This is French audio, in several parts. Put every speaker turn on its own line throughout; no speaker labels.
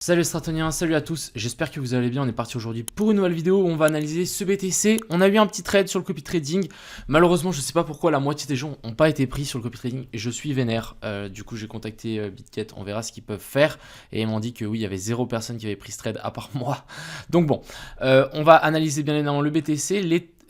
Salut les Stratoniens, salut à tous, j'espère que vous allez bien. On est parti aujourd'hui pour une nouvelle vidéo où on va analyser ce BTC. On a eu un petit trade sur le copy trading. Malheureusement, je sais pas pourquoi la moitié des gens n'ont pas été pris sur le copy trading et je suis vénère. Du coup, j'ai contacté BitGet, on verra ce qu'ils peuvent faire. Et ils m'ont dit que oui, il y avait 0 personne qui avait pris ce trade à part moi. Donc bon, on va analyser bien évidemment le BTC,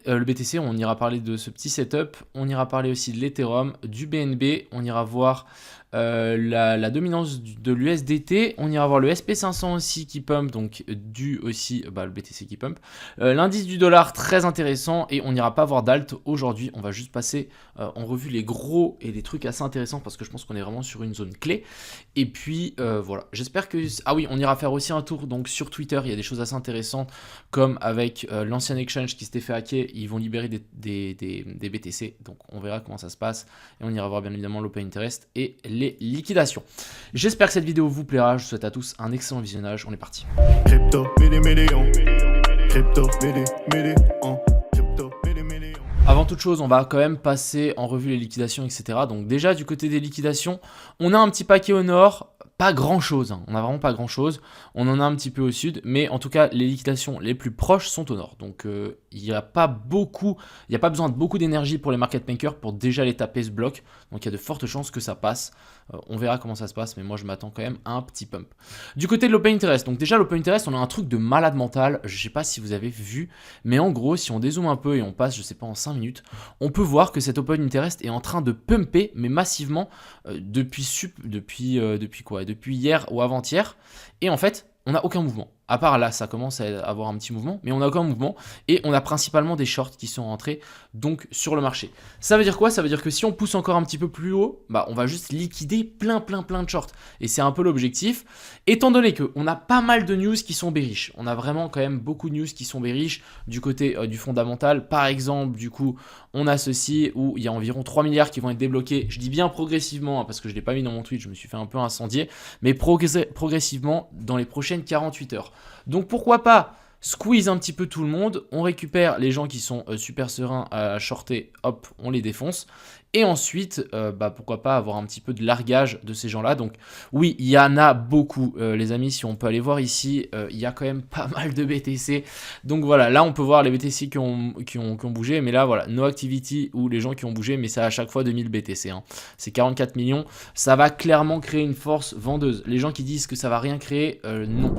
le BTC, on ira parler de ce petit setup, on ira parler aussi de l'Ethereum, du BNB, on ira voir la dominance de l'USDT, on ira voir le SP500 aussi qui pump, donc du aussi le BTC qui pump, l'indice du dollar très intéressant et on n'ira pas voir d'alt aujourd'hui, on va juste passer en revue les gros et des trucs assez intéressants parce que je pense qu'on est vraiment sur une zone clé. Et puis voilà, j'espère que... Ah oui, on ira faire aussi un tour donc sur Twitter, il y a des choses assez intéressantes comme avec l'ancien exchange qui s'était fait hacker, ils vont libérer des BTC, donc on verra comment ça se passe et on ira voir bien évidemment l'open interest et les liquidations. J'espère que cette vidéo vous plaira, je vous souhaite à tous un excellent visionnage, on est parti.
Crypto, million. Crypto, million. Crypto, million.
Avant toute chose, on va quand même passer en revue les liquidations, etc. Donc déjà, du côté des liquidations, on a un petit paquet au nord, pas grand chose, hein. On n'a vraiment pas grand chose, on en a un petit peu au sud, mais en tout cas, les liquidations les plus proches sont au nord. Donc il n'y a pas besoin de beaucoup d'énergie pour les market makers pour déjà les taper ce bloc. Donc il y a de fortes chances que ça passe. On verra comment ça se passe, mais moi je m'attends quand même à un petit pump. Du côté de l'open interest, donc déjà l'open interest, on a un truc de malade mental, je sais pas si vous avez vu, mais en gros, si on dézoome un peu et on passe, je sais pas, en 5 minutes, on peut voir que cet open interest est en train de pumper, mais massivement, depuis hier ou avant-hier, et en fait, on n'a aucun mouvement. À part là, ça commence à avoir un petit mouvement, mais on n'a aucun mouvement et on a principalement des shorts qui sont rentrés donc sur le marché. Ça veut dire quoi? Ça veut dire que si on pousse encore un petit peu plus haut, on va juste liquider plein de shorts. Et c'est un peu l'objectif. Étant donné qu'on a pas mal de news qui sont bearish, on a vraiment quand même beaucoup de news qui sont bearish du côté du fondamental. Par exemple, du coup, on a ceci où il y a environ 3 milliards qui vont être débloqués. Je dis bien progressivement, parce que je ne l'ai pas mis dans mon tweet, je me suis fait un peu incendier, mais progressivement dans les prochaines 48 heures. Donc pourquoi pas squeeze un petit peu tout le monde, on récupère les gens qui sont super sereins à shorter, hop, on les défonce. Et ensuite, pourquoi pas avoir un petit peu de largage de ces gens-là. Donc oui, il y en a beaucoup, les amis. Si on peut aller voir ici, il y a quand même pas mal de BTC. Donc voilà, là on peut voir les BTC qui ont bougé. Mais là, voilà, no activity ou les gens qui ont bougé. Mais c'est à chaque fois 2000 BTC. Hein. C'est 44 millions. Ça va clairement créer une force vendeuse. Les gens qui disent que ça va rien créer, non.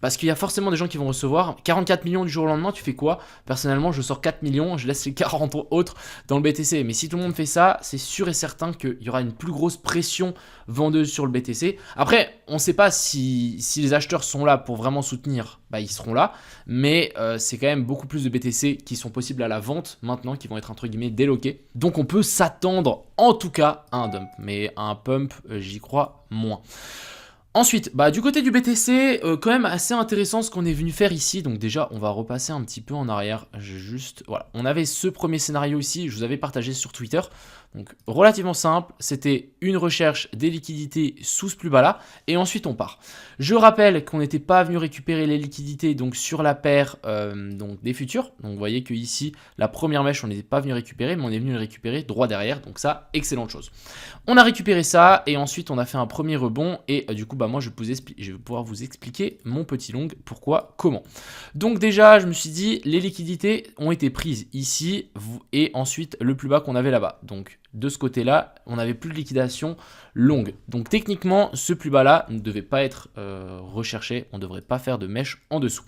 Parce qu'il y a forcément des gens qui vont recevoir 44 millions du jour au lendemain. Tu fais quoi? Personnellement, je sors 4 millions. Je laisse les 40 autres dans le BTC. Mais si tout le monde fait ça, c'est sûr et certain qu'il y aura une plus grosse pression vendeuse sur le BTC. Après, on ne sait pas si les acheteurs sont là pour vraiment soutenir, ils seront là, mais c'est quand même beaucoup plus de BTC qui sont possibles à la vente maintenant, qui vont être entre guillemets déloqués. Donc on peut s'attendre en tout cas à un dump, mais à un pump, j'y crois moins. Ensuite, du côté du BTC, quand même assez intéressant ce qu'on est venu faire ici. Donc déjà, on va repasser un petit peu en arrière. Voilà, on avait ce premier scénario ici, je vous avais partagé sur Twitter. Donc relativement simple, c'était une recherche des liquidités sous ce plus bas là, et ensuite on part. Je rappelle qu'on n'était pas venu récupérer les liquidités donc sur la paire donc des futurs. Donc vous voyez que ici, la première mèche, on n'était pas venu récupérer, mais on est venu le récupérer droit derrière. Donc ça, excellente chose. On a récupéré ça, et ensuite on a fait un premier rebond, et du coup, moi je vais pouvoir vous expliquer mon petit long, pourquoi, comment. Donc déjà, je me suis dit, les liquidités ont été prises ici, et ensuite le plus bas qu'on avait là-bas. Donc de ce côté-là, on n'avait plus de liquidation longue. Donc techniquement, ce plus bas-là ne devait pas être recherché. On ne devrait pas faire de mèche en dessous.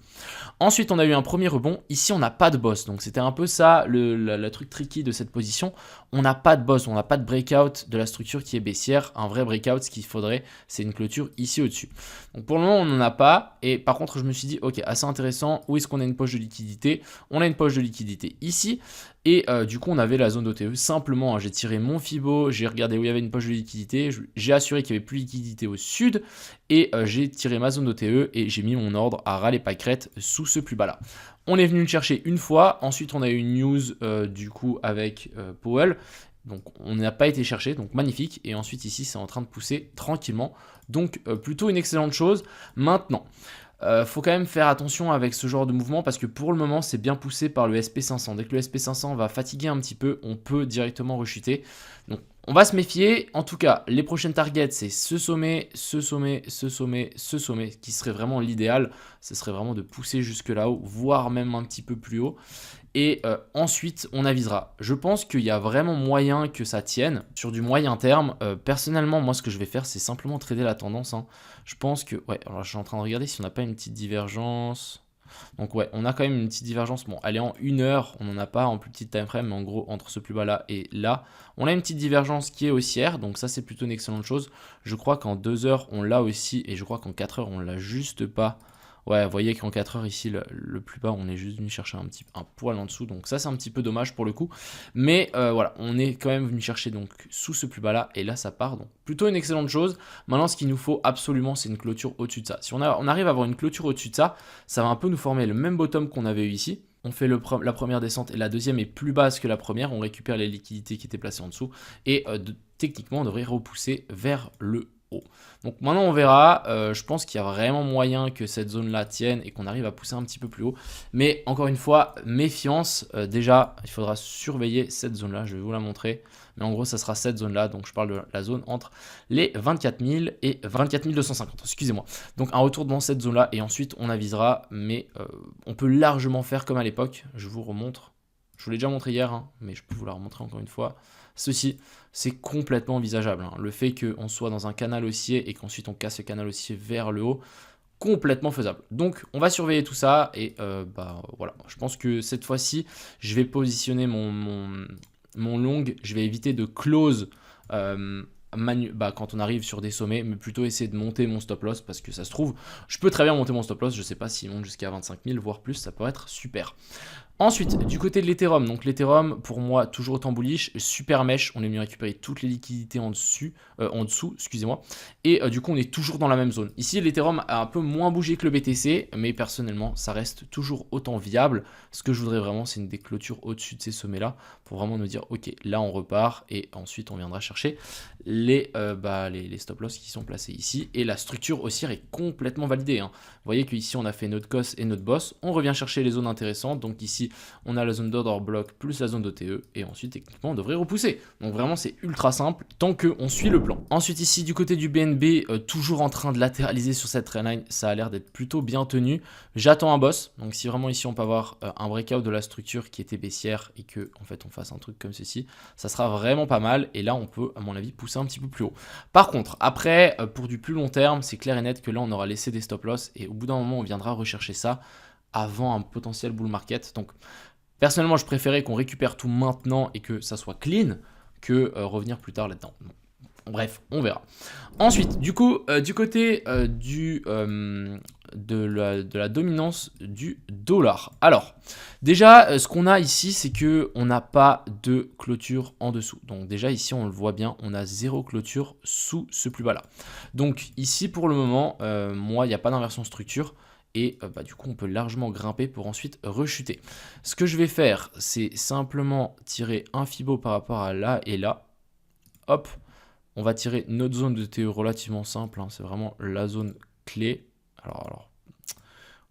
Ensuite, on a eu un premier rebond. Ici, on n'a pas de boss. Donc c'était un peu ça, le truc tricky de cette position. On n'a pas de boss, on n'a pas de breakout de la structure qui est baissière. Un vrai breakout, ce qu'il faudrait, c'est une clôture ici au-dessus. Donc pour le moment, on n'en a pas. Et par contre, je me suis dit, ok, assez intéressant. Où est-ce qu'on a une poche de liquidité? On a une poche de liquidité ici. Et du coup, on avait la zone d'OTE. Simplement, j'ai tiré mon Fibo, j'ai regardé où il y avait une poche de liquidité, j'ai assuré qu'il n'y avait plus de liquidité au sud, et j'ai tiré ma zone d'OTE et j'ai mis mon ordre à ras les pâquerettes sous ce plus bas là. On est venu le chercher une fois, ensuite on a eu une news du coup avec Powell. Donc on n'a pas été cherché, donc magnifique. Et ensuite ici, c'est en train de pousser tranquillement. Donc plutôt une excellente chose. Maintenant, faut quand même faire attention avec ce genre de mouvement parce que pour le moment c'est bien poussé par le SP500. Dès que le SP500 va fatiguer un petit peu, on peut directement rechuter. Donc On va se méfier. En tout cas, les prochaines targets, c'est ce sommet, ce sommet, ce sommet, ce sommet, qui serait vraiment l'idéal. Ce serait vraiment de pousser jusque là-haut, voire même un petit peu plus haut. Et ensuite, on avisera. Je pense qu'il y a vraiment moyen que ça tienne sur du moyen terme. Personnellement, moi, ce que je vais faire, c'est simplement trader la tendance, hein. Je pense que... Ouais, alors je suis en train de regarder si on n'a pas une petite divergence. Donc ouais, on a quand même une petite divergence. Bon, elle est en 1 heure, on n'en a pas en plus petite time frame, mais en gros, entre ce plus bas là et là, on a une petite divergence qui est haussière. Donc ça, c'est plutôt une excellente chose. Je crois qu'en 2 heures, on l'a aussi. Et je crois qu'en 4 heures, on l'a juste pas. Ouais, vous voyez qu'en 4 heures ici, le plus bas, on est juste venu chercher un poil en dessous. Donc ça, c'est un petit peu dommage pour le coup. Mais voilà, on est quand même venu chercher donc sous ce plus bas là. Et là, ça part. Donc plutôt une excellente chose. Maintenant, ce qu'il nous faut absolument, c'est une clôture au-dessus de ça. Si on arrive à avoir une clôture au-dessus de ça, ça va un peu nous former le même bottom qu'on avait eu ici. On fait la première descente et la deuxième est plus basse que la première. On récupère les liquidités qui étaient placées en dessous. Et techniquement, on devrait repousser vers le haut. Donc maintenant on verra, je pense qu'il y a vraiment moyen que cette zone là tienne et qu'on arrive à pousser un petit peu plus haut, mais encore une fois méfiance, déjà il faudra surveiller cette zone là, je vais vous la montrer, mais en gros ça sera cette zone là, donc je parle de la zone entre les 24 000 et 24 250, excusez-moi, donc un retour dans cette zone là et ensuite on avisera, mais on peut largement faire comme à l'époque, je vous remontre, je vous l'ai déjà montré hier, hein, mais je peux vous la remontrer encore une fois. Ceci, c'est complètement envisageable, hein. Le fait qu'on soit dans un canal haussier et qu'ensuite on casse le canal haussier vers le haut, complètement faisable. Donc on va surveiller tout ça et voilà, je pense que cette fois-ci, je vais positionner mon long, je vais éviter de close quand on arrive sur des sommets, mais plutôt essayer de monter mon stop loss parce que ça se trouve, je peux très bien monter mon stop loss, je sais pas s'il monte jusqu'à 25 000, voire plus, ça peut être super. Ensuite, du côté de l'Ethereum, donc l'Ethereum, pour moi, toujours autant bullish, super mèche, on est venu récupérer toutes les liquidités en dessous, excusez-moi, et du coup, on est toujours dans la même zone. Ici, l'Ethereum a un peu moins bougé que le BTC, mais personnellement, ça reste toujours autant viable. Ce que je voudrais vraiment, c'est une des clôtures au-dessus de ces sommets-là, pour vraiment nous dire, ok, là, on repart, et ensuite, on viendra chercher les stop-loss qui sont placés ici, et la structure haussière est complètement validée, hein. Vous voyez qu'ici, on a fait notre COS et notre boss, on revient chercher les zones intéressantes, donc ici, on a la zone d'order block plus la zone d'OTE et ensuite techniquement on devrait repousser. Donc vraiment c'est ultra simple tant qu'on suit le plan. Ensuite ici du côté du BNB, toujours en train de latéraliser sur cette trendline, ça a l'air d'être plutôt bien tenu. J'attends un boss, donc si vraiment ici on peut avoir un breakout de la structure qui était baissière et que en fait on fasse un truc comme ceci, ça sera vraiment pas mal et là on peut à mon avis pousser un petit peu plus haut. Par contre après pour du plus long terme c'est clair et net que là on aura laissé des stop loss et au bout d'un moment on viendra rechercher ça avant un potentiel bull market. Donc personnellement je préférais qu'on récupère tout maintenant et que ça soit clean que revenir plus tard là-dedans. Bref, on verra. Ensuite, du coup, du côté de la dominance du dollar. Alors, déjà, ce qu'on a ici, c'est qu'on n'a pas de clôture en dessous. Donc déjà, ici, on le voit bien, on a 0 clôture sous ce plus bas là. Donc ici, pour le moment, moi, il n'y a pas d'inversion structure. Et du coup, on peut largement grimper pour ensuite rechuter. Ce que je vais faire, c'est simplement tirer un Fibo par rapport à là et là. Hop, on va tirer notre zone de TE relativement simple, hein, c'est vraiment la zone clé. Alors,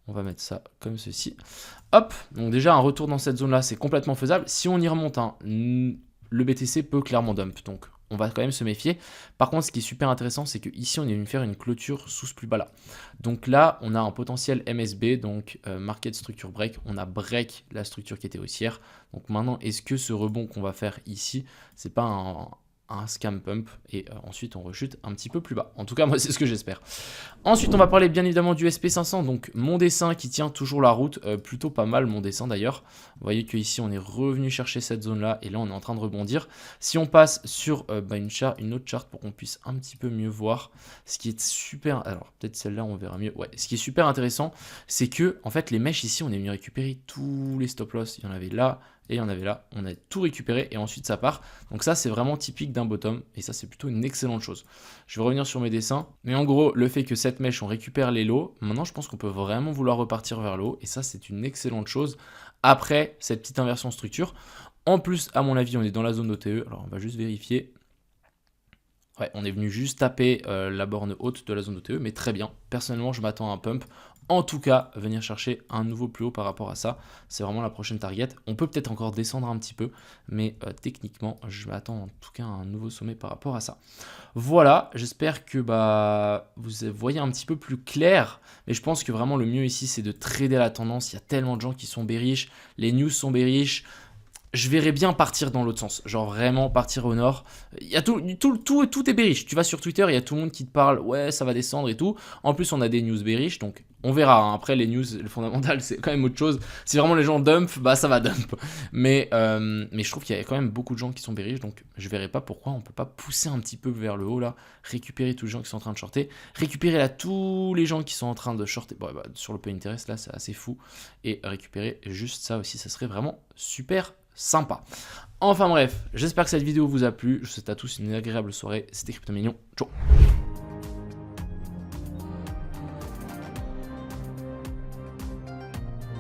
on va mettre ça comme ceci. Hop, donc déjà un retour dans cette zone-là, c'est complètement faisable. Si on y remonte, hein, le BTC peut clairement dump, donc on va quand même se méfier. Par contre, ce qui est super intéressant, c'est qu'ici, on est venu faire une clôture sous ce plus bas là. Donc là, on a un potentiel MSB, donc Market Structure Break. On a break la structure qui était haussière. Donc maintenant, est-ce que ce rebond qu'on va faire ici, c'est pas un scam pump et ensuite on rechute un petit peu plus bas. En tout cas, moi, c'est ce que j'espère. Ensuite, on va parler bien évidemment du SP500, donc mon dessin qui tient toujours la route, plutôt pas mal mon dessin d'ailleurs. Vous voyez qu'ici, on est revenu chercher cette zone-là et là, on est en train de rebondir. Si on passe sur une autre charte pour qu'on puisse un petit peu mieux voir, ce qui est super, alors peut-être celle-là, on verra mieux. Ouais, ce qui est super intéressant, c'est que en fait, les mèches ici, on est venu récupérer tous les stop-loss. Il y en avait là, et il y en avait là, on a tout récupéré et ensuite ça part. Donc ça c'est vraiment typique d'un bottom et ça c'est plutôt une excellente chose. Je vais revenir sur mes dessins, mais en gros le fait que cette mèche on récupère les lots, maintenant je pense qu'on peut vraiment vouloir repartir vers le haut et ça c'est une excellente chose après cette petite inversion structure. En plus à mon avis on est dans la zone d'OTE, alors on va juste vérifier. Ouais, on est venu juste taper la borne haute de la zone d'OTE, mais très bien. Personnellement, je m'attends à un pump en tout cas venir chercher un nouveau plus haut par rapport à ça. C'est vraiment la prochaine target. On peut peut-être encore descendre un petit peu, mais techniquement, je m'attends en tout cas à un nouveau sommet par rapport à ça. Voilà, j'espère que vous voyez un petit peu plus clair, mais je pense que vraiment le mieux ici, c'est de trader la tendance. Il y a tellement de gens qui sont bearish, les news sont bearish. Je verrais bien partir dans l'autre sens, genre vraiment partir au nord. Il y a tout est bearish. Tu vas sur Twitter, il y a tout le monde qui te parle, ouais, ça va descendre et tout. En plus, on a des news bearish, donc on verra. Hein. Après, les news, le fondamental, c'est quand même autre chose. Si vraiment les gens dump, ça va dump. Mais je trouve qu'il y a quand même beaucoup de gens qui sont bearish, donc je verrai pas pourquoi on peut pas pousser un petit peu vers le haut là, récupérer tous les gens qui sont en train de shorter, récupérer là tous les gens qui sont en train de shorter. Bon, sur le Pay Interest là, c'est assez fou. Et récupérer juste ça aussi, ça serait vraiment super sympa. Enfin bref, j'espère que cette vidéo vous a plu. Je vous souhaite à tous une agréable soirée. C'était Cryptomignon. Ciao.